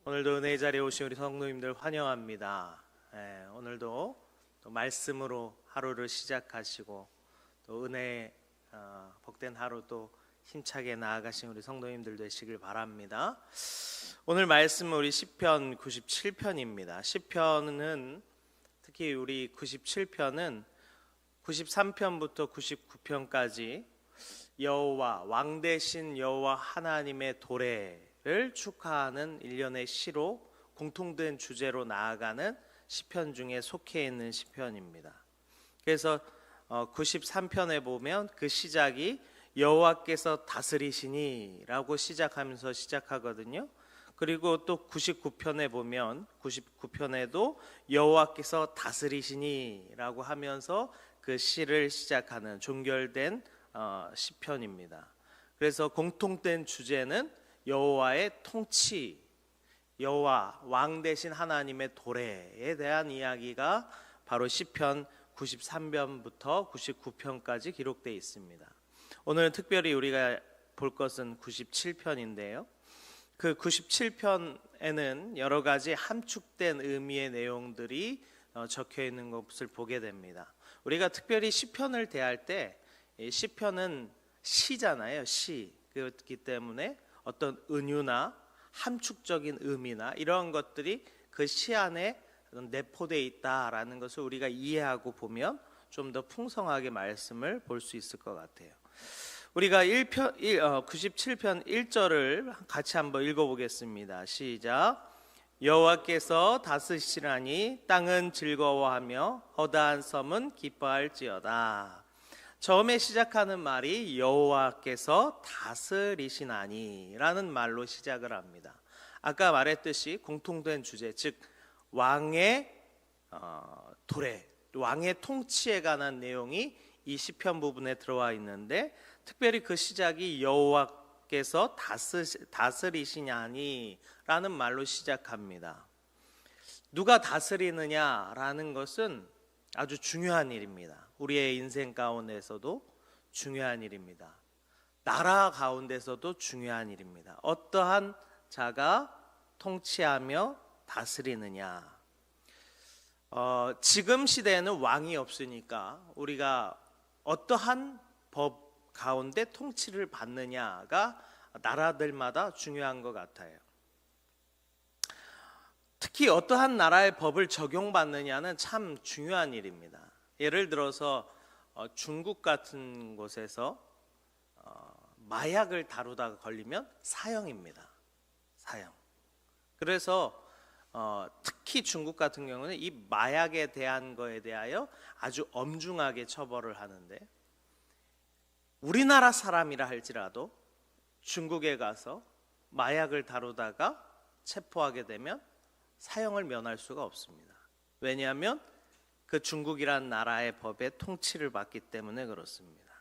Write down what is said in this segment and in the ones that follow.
오늘도 은혜의 자리에 오신 우리 성도님들 환영합니다. 오늘도 또 말씀으로 하루를 시작하시고 또 은혜 복된 하루 또 힘차게 나아가신 우리 성도님들 되시길 바랍니다. 오늘 말씀은 우리 시편 97편입니다. 시편은 특히 우리 97편은 93편부터 99편까지 여호와 왕 되신 여호와 하나님의 도래를 축하하는 일련의 시로 공통된 주제로 나아가는 시편 중에 속해 있는 시편입니다. 그래서 93편에 보면 그 시작이 여호와께서 다스리시니 라고 시작하면서 시작하거든요. 그리고 또 99편에 보면 99편에도 여호와께서 다스리시니 라고 하면서 그 시를 시작하는 종결된 시편입니다. 그래서 공통된 주제는 여호와의 통치, 여호와 왕 되신 하나님의 도래에 대한 이야기가 바로 시편 93편부터 99편까지 기록되어 있습니다. 오늘 특별히 우리가 볼 것은 97편인데요. 그 97편에는 여러 가지 함축된 의미의 내용들이 적혀 있는 것을 보게 됩니다. 우리가 특별히 시편을 대할 때 시편은 시잖아요. 시. 그렇기 때문에 어떤 은유나 함축적인 의미나 이런 것들이 그 시 안에 내포되어 있다라는 것을 우리가 이해하고 보면 좀 더 풍성하게 말씀을 볼 수 있을 것 같아요. 우리가 97편 1절을 같이 한번 읽어보겠습니다. 시작. 여호와께서 다스리시라니 땅은 즐거워하며 허다한 섬은 기뻐할지어다. 처음에 시작하는 말이 여호와께서 다스리시나니 라는 말로 시작을 합니다. 아까 말했듯이 공통된 주제, 즉 왕의 도래, 왕의 통치에 관한 내용이 이 시편 부분에 들어와 있는데, 특별히 그 시작이 여호와께서 다스리시냐니 라는 말로 시작합니다. 누가 다스리느냐라는 것은 아주 중요한 일입니다. 우리의 인생 가운데서도 중요한 일입니다. 나라 가운데서도 중요한 일입니다. 어떠한 자가 통치하며 다스리느냐. 지금 시대에는 왕이 없으니까 우리가 어떠한 법 가운데 통치를 받느냐가 나라들마다 중요한 것 같아요. 특히 어떠한 나라의 법을 적용받느냐는 참 중요한 일입니다. 예를 들어서 중국 같은 곳에서 마약을 다루다가 걸리면 사형입니다. 사형. 그래서 특히 중국 같은 경우는 이 마약에 대한 거에 대하여 아주 엄중하게 처벌을 하는데, 우리나라 사람이라 할지라도 중국에 가서 마약을 다루다가 체포하게 되면 사형을 면할 수가 없습니다. 왜냐하면 그 중국이란 나라의 법의 통치를 받기 때문에 그렇습니다.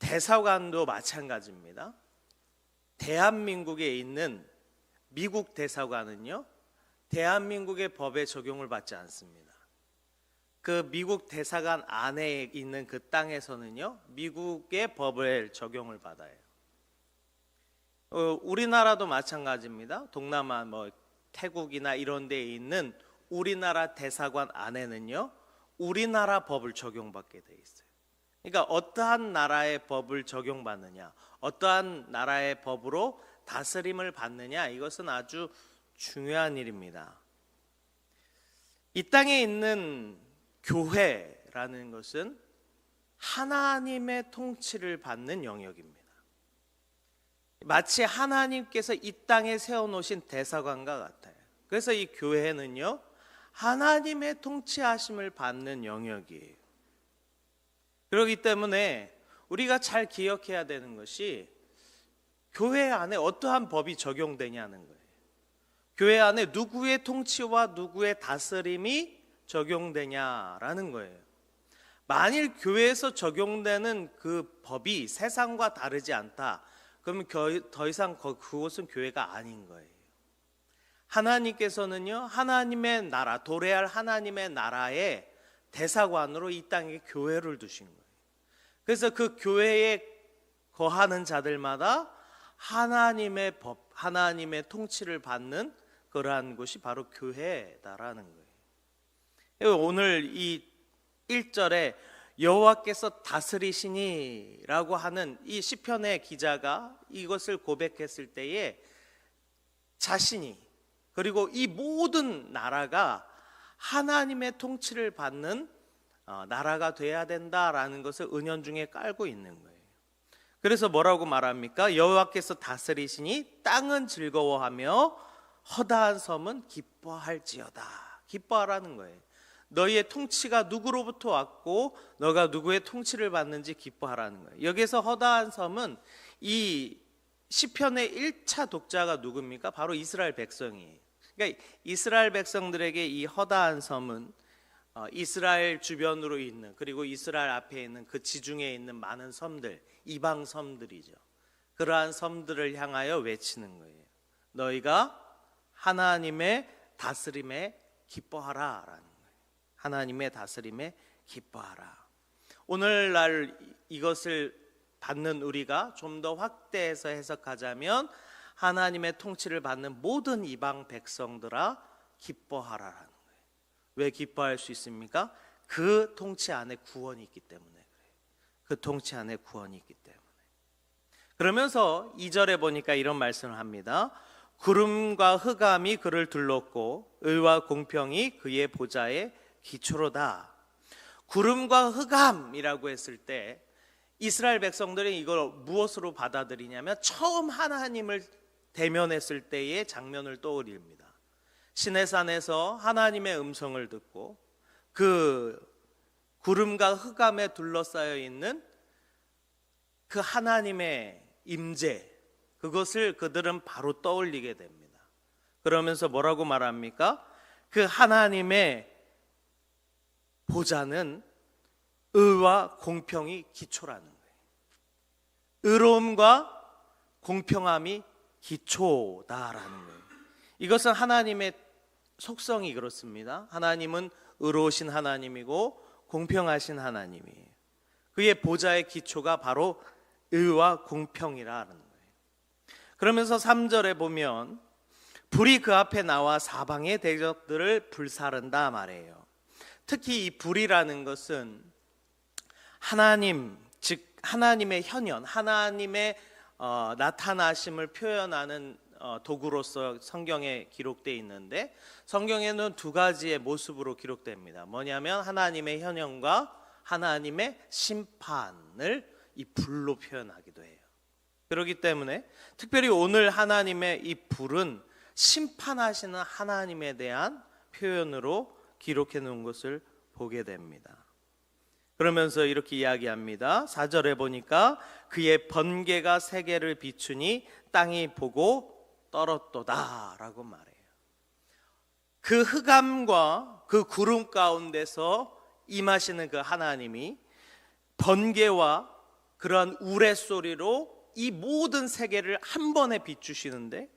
대사관도 마찬가지입니다. 대한민국에 있는 미국 대사관은요, 대한민국의 법에 적용을 받지 않습니다. 그 미국 대사관 안에 있는 그 땅에서는요, 미국의 법을 적용을 받아요. 우리나라도 마찬가지입니다. 동남아 태국이나 이런 데에 있는 우리나라 대사관 안에는요, 우리나라 법을 적용받게 돼 있어요. 그러니까 어떠한 나라의 법을 적용받느냐, 어떠한 나라의 법으로 다스림을 받느냐, 이것은 아주 중요한 일입니다. 이 땅에 있는 교회라는 것은 하나님의 통치를 받는 영역입니다. 마치 하나님께서 이 땅에 세워놓으신 대사관과 같아요. 그래서 이 교회는요, 하나님의 통치하심을 받는 영역이에요. 그렇기 때문에 우리가 잘 기억해야 되는 것이 교회 안에 어떠한 법이 적용되냐는 거예요. 교회 안에 누구의 통치와 누구의 다스림이 적용되냐라는 거예요. 만일 교회에서 적용되는 그 법이 세상과 다르지 않다, 그러면 더 이상 그곳은 교회가 아닌 거예요. 하나님께서는요, 하나님의 나라, 도래할 하나님의 나라의 대사관으로 이 땅에 교회를 두신 거예요. 그래서 그 교회에 거하는 자들마다 하나님의 법, 하나님의 통치를 받는 그러한 곳이 바로 교회다라는 거예요. 오늘 이 1절에 여호와께서 다스리시니라고 하는 이 시편의 기자가 이것을 고백했을 때에 자신이 그리고 이 모든 나라가 하나님의 통치를 받는 나라가 돼야 된다라는 것을 은연중에 깔고 있는 거예요. 그래서 뭐라고 말합니까? 여호와께서 다스리시니 땅은 즐거워하며 허다한 섬은 기뻐할지어다. 기뻐하라는 거예요. 너희의 통치가 누구로부터 왔고 너가 누구의 통치를 받는지 기뻐하라는 거예요. 여기서 허다한 섬은 이 시편의 1차 독자가 누굽니까? 바로 이스라엘 백성이에요. 그러니까 이스라엘 백성들에게 이 허다한 섬은 이스라엘 주변으로 있는 그리고 이스라엘 앞에 있는 그 지중해에 있는 많은 섬들, 이방 섬들이죠. 그러한 섬들을 향하여 외치는 거예요. 너희가 하나님의 다스림에 기뻐하라 라는 거예요. 하나님의 다스림에 기뻐하라. 오늘날 이것을 받는 우리가 좀 더 확대해서 해석하자면 하나님의 통치를 받는 모든 이방 백성들아 기뻐하라라는 거예요. 왜 기뻐할 수 있습니까? 그 통치 안에 구원이 있기 때문에 그래요. 그 통치 안에 구원이 있기 때문에. 그러면서 2절에 보니까 이런 말씀을 합니다. 구름과 흑암이 그를 둘렀고 의와 공평이 그의 보좌의 기초로다. 구름과 흑암이라고 했을 때 이스라엘 백성들이 이걸 무엇으로 받아들이냐면 처음 하나님을 대면했을 때의 장면을 떠올립니다. 시내산에서 하나님의 음성을 듣고 그 구름과 흑암에 둘러싸여 있는 그 하나님의 임재, 그것을 그들은 바로 떠올리게 됩니다. 그러면서 뭐라고 말합니까? 그 하나님의 보좌는 의와 공평이 기초라는 거예요. 의로움과 공평함이 기초다라는 거예요. 이것은 하나님의 속성이 그렇습니다. 하나님은 의로우신 하나님이고 공평하신 하나님이에요. 그의 보좌의 기초가 바로 의와 공평이라는 거예요. 그러면서 3절에 보면 불이 그 앞에 나와 사방의 대적들을 불사른다 말해요. 특히 이 불이라는 것은 하나님, 즉 하나님의 현현, 하나님의 나타나심을 표현하는 도구로서 성경에 기록되어 있는데 성경에는 두 가지의 모습으로 기록됩니다. 뭐냐면 하나님의 현현과 하나님의 심판을 이 불로 표현하기도 해요. 그렇기 때문에 특별히 오늘 하나님의 이 불은 심판하시는 하나님에 대한 표현으로 기록해 놓은 것을 보게 됩니다. 그러면서 이렇게 이야기합니다. 4절에 보니까 그의 번개가 세계를 비추니 땅이 보고 떨었도다 라고 말해요. 그 흑암과 그 구름 가운데서 임하시는 그 하나님이 번개와 그러한 우레소리로 이 모든 세계를 한 번에 비추시는데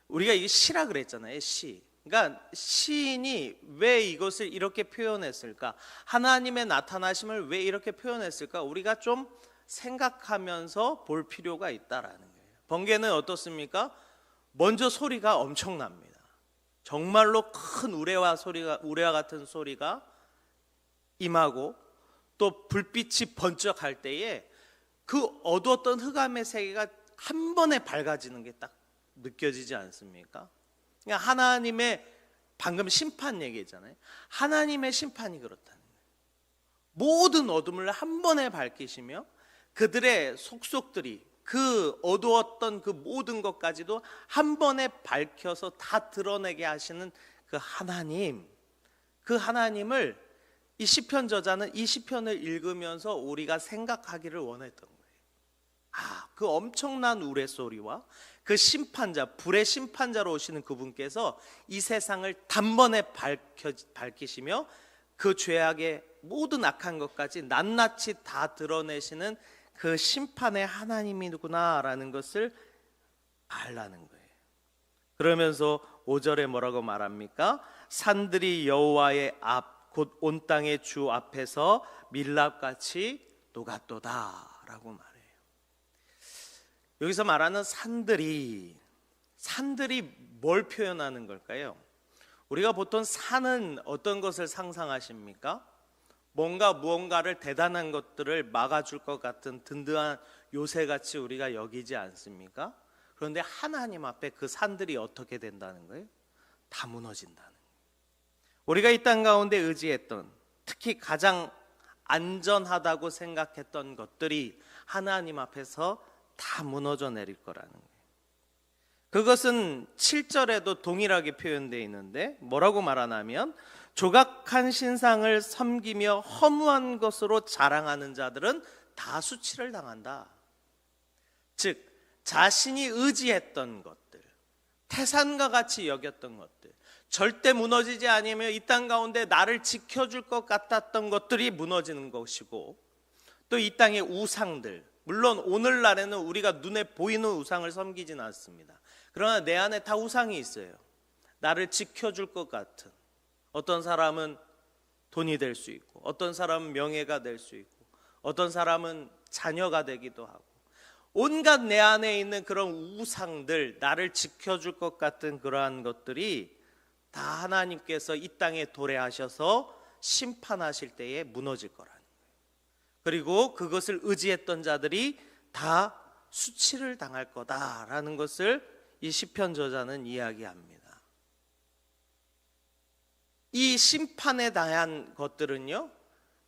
우리가 이게 시라 그랬잖아요. 시. 그러니까 시인이 왜 이것을 이렇게 표현했을까? 하나님의 나타나심을 왜 이렇게 표현했을까? 우리가 좀 생각하면서 볼 필요가 있다라는 거예요. 번개는 어떻습니까? 먼저 소리가 엄청납니다. 정말로 큰 우레와 같은 소리가 임하고 또 불빛이 번쩍할 때에 그 어두웠던 흑암의 세계가 한 번에 밝아지는 게 딱 느껴지지 않습니까? 그러니까 하나님의 방금 심판 얘기했잖아요. 하나님의 심판이 그렇다는 거예요. 모든 어둠을 한 번에 밝히시며 그들의 속속들이 그 어두웠던 그 모든 것까지도 한 번에 밝혀서 다 드러내게 하시는 그 하나님, 그 하나님을 이 시편 저자는 이 시편을 읽으면서 우리가 생각하기를 원했던 거예요. 그 엄청난 우레소리와 그 심판자, 불의 심판자로 오시는 그분께서 이 세상을 단번에 밝히시며 그 죄악의 모든 악한 것까지 낱낱이 다 드러내시는 그 심판의 하나님이구나라는 것을 알라는 거예요. 그러면서 5절에 뭐라고 말합니까? 산들이 여호와의 앞, 곧 온 땅의 주 앞에서 밀랍같이 녹았도다 라고 말해요. 여기서 말하는 산들이 산들이 뭘 표현하는 걸까요? 우리가 보통 산은 어떤 것을 상상하십니까? 무언가를 대단한 것들을 막아줄 것 같은 든든한 요새같이 우리가 여기지 않습니까? 그런데 하나님 앞에 그 산들이 어떻게 된다는 거예요? 다 무너진다는 거예요. 우리가 이 땅 가운데 의지했던, 특히 가장 안전하다고 생각했던 것들이 하나님 앞에서 다 무너져 내릴 거라는 거예요. 그것은 7절에도 동일하게 표현되어 있는데 뭐라고 말하냐면, 조각한 신상을 섬기며 허무한 것으로 자랑하는 자들은 다 수치를 당한다. 즉 자신이 의지했던 것들, 태산과 같이 여겼던 것들, 절대 무너지지 아니하며 이 땅 가운데 나를 지켜줄 것 같았던 것들이 무너지는 것이고, 또 이 땅의 우상들, 물론 오늘날에는 우리가 눈에 보이는 우상을 섬기진 않습니다. 그러나 내 안에 다 우상이 있어요. 나를 지켜줄 것 같은, 어떤 사람은 돈이 될 수 있고, 어떤 사람은 명예가 될 수 있고, 어떤 사람은 자녀가 되기도 하고, 온갖 내 안에 있는 그런 우상들, 나를 지켜줄 것 같은 그러한 것들이 다 하나님께서 이 땅에 도래하셔서 심판하실 때에 무너질 거라는 거예요. 그리고 그것을 의지했던 자들이 다 수치를 당할 거다라는 것을 이 시편 저자는 이야기합니다. 이 심판에 대한 것들은요,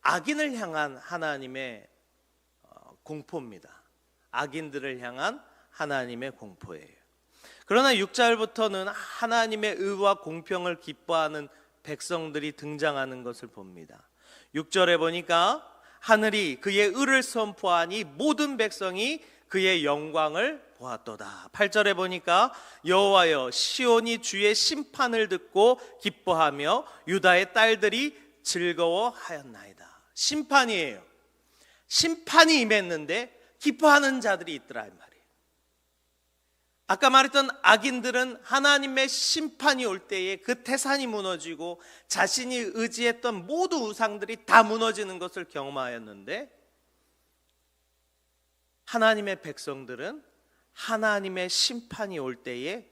악인을 향한 하나님의 공포입니다. 악인들을 향한 하나님의 공포예요. 그러나 6절부터는 하나님의 의와 공평을 기뻐하는 백성들이 등장하는 것을 봅니다. 6절에 보니까 하늘이 그의 의를 선포하니 모든 백성이 그의 영광을 보았도다. 8절에 보니까 여호와여 시온이 주의 심판을 듣고 기뻐하며 유다의 딸들이 즐거워하였나이다. 심판이에요. 심판이 임했는데 기뻐하는 자들이 있더라 이 말이에요. 아까 말했던 악인들은 하나님의 심판이 올 때에 그 태산이 무너지고 자신이 의지했던 모든 우상들이 다 무너지는 것을 경험하였는데, 하나님의 백성들은 하나님의 심판이 올 때에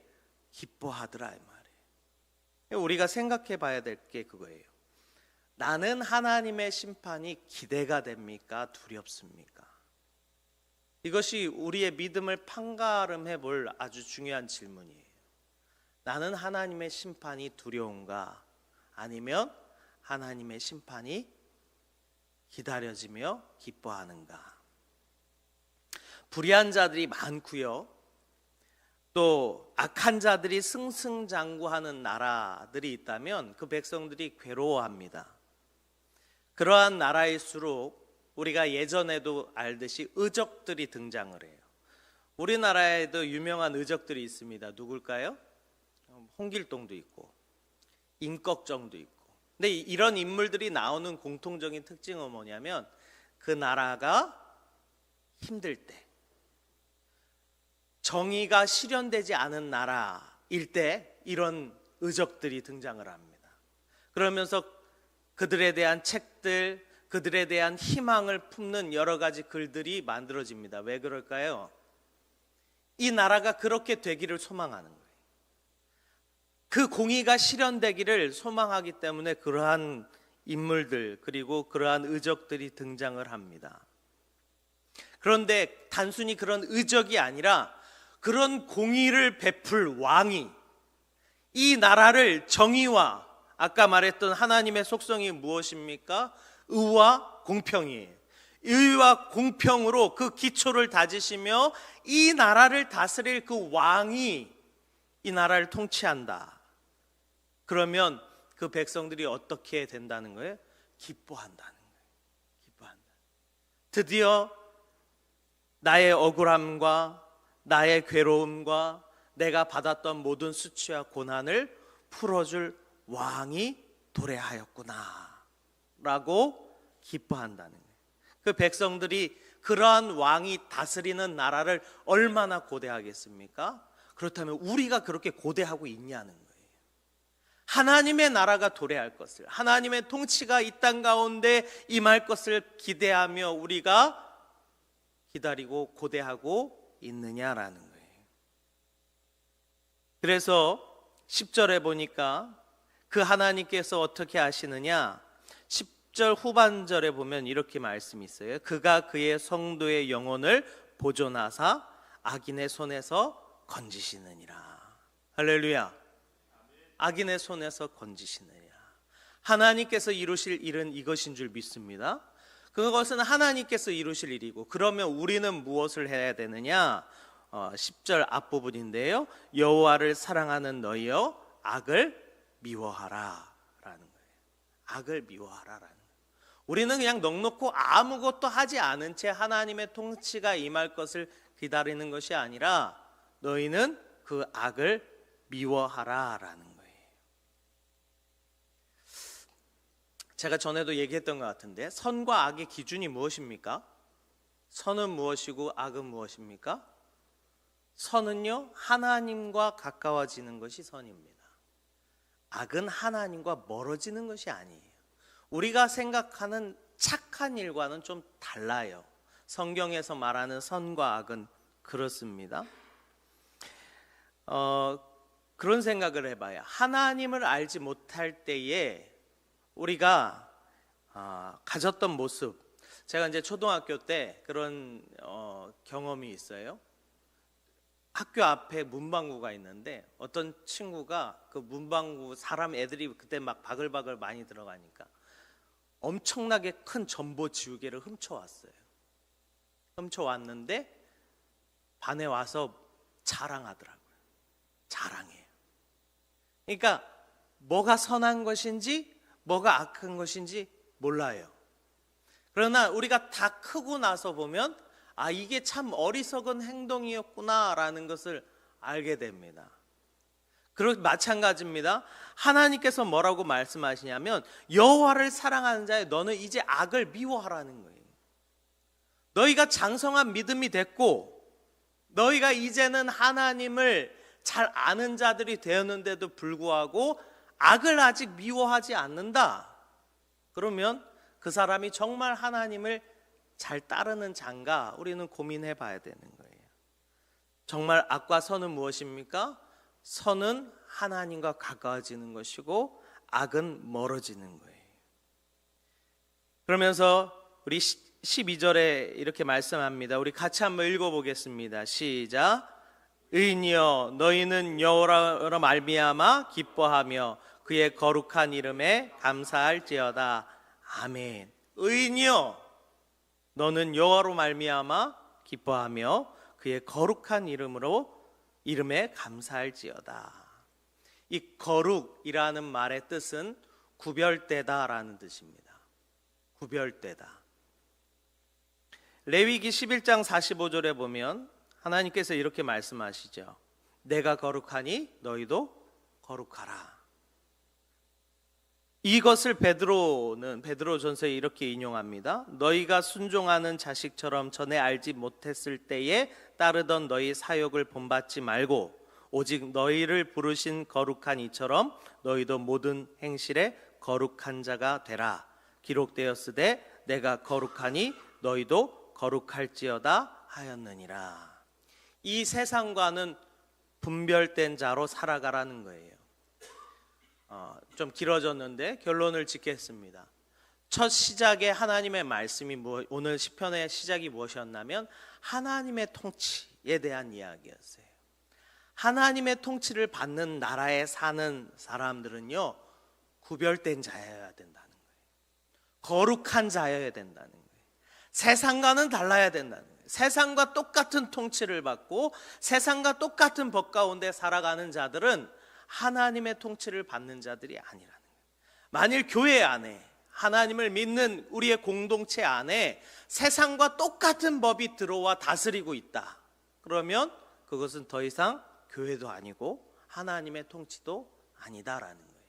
기뻐하더라 이 말이에요. 우리가 생각해 봐야 될 게 그거예요. 나는 하나님의 심판이 기대가 됩니까? 두렵습니까? 이것이 우리의 믿음을 판가름해 볼 아주 중요한 질문이에요. 나는 하나님의 심판이 두려운가? 아니면 하나님의 심판이 기다려지며 기뻐하는가? 불의한 자들이 많고요, 또 악한 자들이 승승장구하는 나라들이 있다면 그 백성들이 괴로워합니다. 그러한 나라일수록 우리가 예전에도 알듯이 의적들이 등장을 해요. 우리나라에도 유명한 의적들이 있습니다. 누굴까요? 홍길동도 있고 임꺽정도 있고. 근데 이런 인물들이 나오는 공통적인 특징은 뭐냐면, 그 나라가 힘들 때, 정의가 실현되지 않은 나라일 때 이런 의적들이 등장을 합니다. 그러면서 그들에 대한 책들, 그들에 대한 희망을 품는 여러 가지 글들이 만들어집니다. 왜 그럴까요? 이 나라가 그렇게 되기를 소망하는 거예요. 그 공의가 실현되기를 소망하기 때문에 그러한 인물들, 그리고 그러한 의적들이 등장을 합니다. 그런데 단순히 그런 의적이 아니라 그런 공의를 베풀 왕이, 이 나라를 정의와, 아까 말했던 하나님의 속성이 무엇입니까? 의와 공평이에요. 의와 공평으로 그 기초를 다지시며 이 나라를 다스릴 그 왕이 이 나라를 통치한다. 그러면 그 백성들이 어떻게 된다는 거예요? 기뻐한다는 거예요. 기뻐한다. 드디어 나의 억울함과 나의 괴로움과 내가 받았던 모든 수치와 고난을 풀어줄 왕이 도래하였구나 라고 기뻐한다는 거예요. 그 백성들이 그러한 왕이 다스리는 나라를 얼마나 고대하겠습니까? 그렇다면 우리가 그렇게 고대하고 있냐는 거예요. 하나님의 나라가 도래할 것을, 하나님의 통치가 이 땅 가운데 임할 것을 기대하며 우리가 기다리고 고대하고 있느냐라는 거예요. 그래서 10절에 보니까 그 하나님께서 어떻게 하시느냐, 10절 후반절에 보면 이렇게 말씀이 있어요. 그가 그의 성도의 영혼을 보존하사 악인의 손에서 건지시느니라. 할렐루야. 악인의 손에서 건지시느니라. 하나님께서 이루실 일은 이것인 줄 믿습니다. 그것은 하나님께서 이루실 일이고, 그러면 우리는 무엇을 해야 되느냐? 10절 앞부분인데요, 여호와를 사랑하는 너희여 악을 미워하라 라는 거예요. 악을 미워하라 라는 거예요. 우리는 그냥 넉넉고 아무것도 하지 않은 채 하나님의 통치가 임할 것을 기다리는 것이 아니라 너희는 그 악을 미워하라 라는 거예요. 제가 전에도 얘기했던 것 같은데, 선과 악의 기준이 무엇입니까? 선은 무엇이고 악은 무엇입니까? 선은요, 하나님과 가까워지는 것이 선입니다. 악은 하나님과 멀어지는 것이 아니에요. 우리가 생각하는 착한 일과는 좀 달라요. 성경에서 말하는 선과 악은 그렇습니다. 그런 생각을 해봐요. 하나님을 알지 못할 때에 우리가 가졌던 모습, 제가 이제 초등학교 때 그런 경험이 있어요. 학교 앞에 문방구가 있는데 어떤 친구가 그 문방구 사람 애들이 그때 막 바글바글 많이 들어가니까 엄청나게 큰 전보 지우개를 훔쳐왔어요. 훔쳐왔는데 반에 와서 자랑하더라고요. 자랑해요. 그러니까 뭐가 선한 것인지 뭐가 악한 것인지 몰라요. 그러나 우리가 다 크고 나서 보면 이게 참 어리석은 행동이었구나라는 것을 알게 됩니다. 그리고 마찬가지입니다. 하나님께서 뭐라고 말씀하시냐면 여호와를 사랑하는 자여 너는 이제 악을 미워하라는 거예요. 너희가 장성한 믿음이 됐고 너희가 이제는 하나님을 잘 아는 자들이 되었는데도 불구하고 악을 아직 미워하지 않는다. 그러면 그 사람이 정말 하나님을 잘 따르는 자인가 우리는 고민해 봐야 되는 거예요. 정말 악과 선은 무엇입니까? 선은 하나님과 가까워지는 것이고 악은 멀어지는 거예요. 그러면서 우리 12절에 이렇게 말씀합니다. 우리 같이 한번 읽어보겠습니다. 시작. 의인이여 너희는 여호와로 말미암아 기뻐하며 그의 거룩한 이름에 감사할지어다. 아멘. 의인이여 너는 여호와로 말미암아 기뻐하며 그의 거룩한 이름에 감사할지어다. 이 거룩이라는 말의 뜻은 구별되다라는 뜻입니다. 구별되다. 레위기 11장 45절에 보면 하나님께서 이렇게 말씀하시죠. 내가 거룩하니 너희도 거룩하라. 이것을 베드로전서에 이렇게 인용합니다. 너희가 순종하는 자식처럼 전에 알지 못했을 때에 따르던 너희 사욕을 본받지 말고 오직 너희를 부르신 거룩한 이처럼 너희도 모든 행실에 거룩한 자가 되라. 기록되었으되 내가 거룩하니 너희도 거룩할지어다 하였느니라. 이 세상과는 분별된 자로 살아가라는 거예요. 좀 길어졌는데 결론을 짓겠습니다. 첫 시작에 하나님의 말씀이 오늘 시편의 시작이 무엇이었냐면 하나님의 통치에 대한 이야기였어요. 하나님의 통치를 받는 나라에 사는 사람들은요 구별된 자여야 된다는 거예요. 거룩한 자여야 된다는 거예요. 세상과는 달라야 된다는 거예요. 세상과 똑같은 통치를 받고 세상과 똑같은 법 가운데 살아가는 자들은 하나님의 통치를 받는 자들이 아니라는 거예요. 만일 교회 안에 하나님을 믿는 우리의 공동체 안에 세상과 똑같은 법이 들어와 다스리고 있다. 그러면 그것은 더 이상 교회도 아니고 하나님의 통치도 아니다라는 거예요.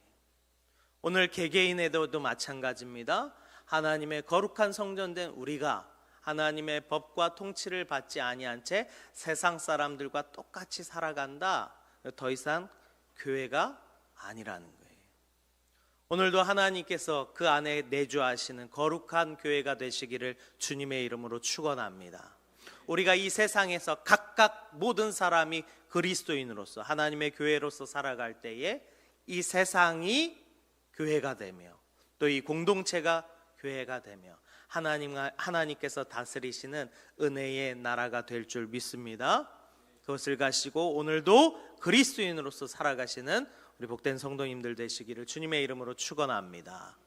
오늘 개개인에도 마찬가지입니다. 하나님의 거룩한 성전된 우리가 하나님의 법과 통치를 받지 아니한 채 세상 사람들과 똑같이 살아간다. 더 이상 교회가 아니라는 거예요. 오늘도 하나님께서 그 안에 내주하시는 거룩한 교회가 되시기를 주님의 이름으로 축원합니다. 우리가 이 세상에서 각각 모든 사람이 그리스도인으로서 하나님의 교회로서 살아갈 때에 이 세상이 교회가 되며 또 이 공동체가 교회가 되며 하나님께서 다스리시는 은혜의 나라가 될 줄 믿습니다. 그것을 가지고 오늘도 그리스도인으로서 살아가시는 우리 복된 성도님들 되시기를 주님의 이름으로 축원합니다.